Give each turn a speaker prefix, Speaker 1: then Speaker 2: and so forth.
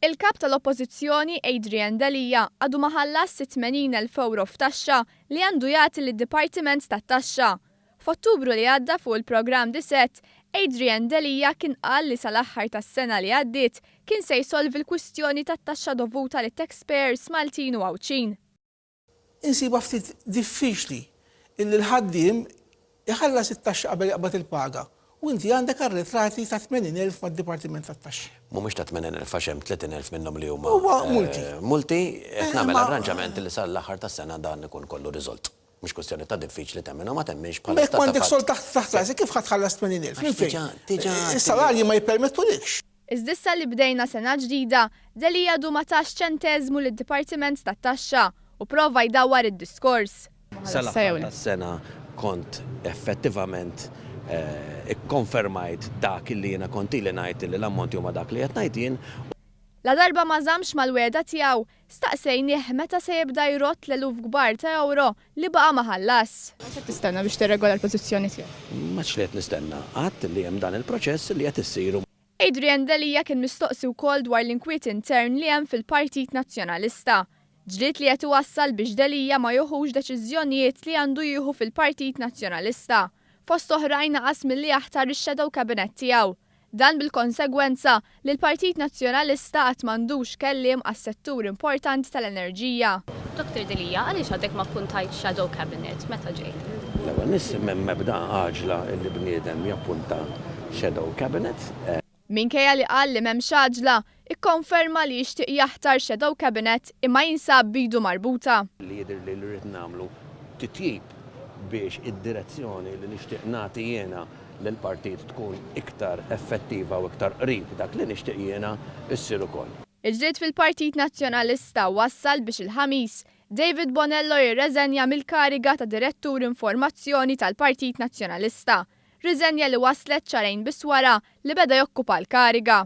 Speaker 1: Il-kap tal-Oppożizzjoni Adrian Delija għadu ma ħallas 80,000 euro f'taxxa li għandu jagħti lid-Dipartiment tat-Taxxa. F'Ottubru li għadda fuq il-programm Diset, Adrian Delija kien qal li sal-aħħar tas-sena li għaddiet kien se jsolvi l-kwistjoni tat-taxxa dovuta lit taxpayers Maltin u Għawċin.
Speaker 2: Insiba ftit diffiċli illi l-ħaddiem iħallas it-taxxa qabel jaqbad il-paga. U inti għandek arretrati ta' 80,000 mad-Dipartiment tat-Taxxa.
Speaker 3: Mhumiex ta' 80,000 għax hemm 30,000 minnhom li huma
Speaker 2: multi.
Speaker 3: Multi qed nagħmel arranġament li sal-aħħar tas-sena dan ikun kollu riżolt. Mhux kwestjoni ta' diffiċli temmen u ma temmix bħala.
Speaker 2: Mek m'għandek sol taħt rasi kif ħadd tħallas 80,000? Is-salarji ma jippermettulekx.
Speaker 1: Iżdissa li bdejna sena ġdida, Delija du ma tax ċenteżmu lid-Dipartiment tat-Taxxa u prova jdawwar id-diskors.
Speaker 3: Sal-aħħar tas-sena kont effettivament ikkonfermajt dak li jiena konti li ngħid li l-ammonti huma dak li qed ngħid jien.
Speaker 1: La darba ma żamx mal-weda tiegħu, staqsejnieh meta se jibda jrott l-eluf kbar ta' euro li baqa' ma ħallas. Se tistenna biex tirregola l-pożizzjoni tiegħek?
Speaker 3: Max li qed nistenna, għadd li hemm dan il-proċess li qed issiru.
Speaker 1: Adrian Delija kien mistoqsi wkoll dwar l-inkwiet intern li hemm fil-Partit Nazzjonalista. Ġlied li qed iwassal biex Delija ma joħux deċiżjonijiet li għandu jieħu fil-Partit Nazzjonalista. Fost oħrajn naqas milli jaħtar ix-shadow cabinet tiegħu. Dan bil-konsegwenza li l-Partit Nazzjonalista qatt m'għandux kelliem għas-settur importanti tal-enerġija.
Speaker 4: Dr. Delija, għaliex għadek ma puntajt shadow cabinet meta ġejt?
Speaker 3: L-ewwel nissim mebda għaġla li bniedem jappunta shadow cabinet.
Speaker 1: Minkejja li qal li m'hemmx għaġla, ikkonferma li jixtieq jaħtar shadow cabinet imma jinsab bidu marbuta.
Speaker 3: Li jidher li rrid nagħmlu titjib biex id-direzzjoni li nixtieq nagħti jiena lill-partit tkun iktar effettiva u iktar qrib dak li nixtieq jiena issir ukoll.
Speaker 1: Il-ġried fil-Partit Nazzjonalista wassal biex il-ħamis David Bonello jirreżenja mill-kariga ta' Direttur Informazzjoni tal-Partit Nazzjonalista. Riżenja li waslet xarejn bis wara li beda jokkupa l-kariga.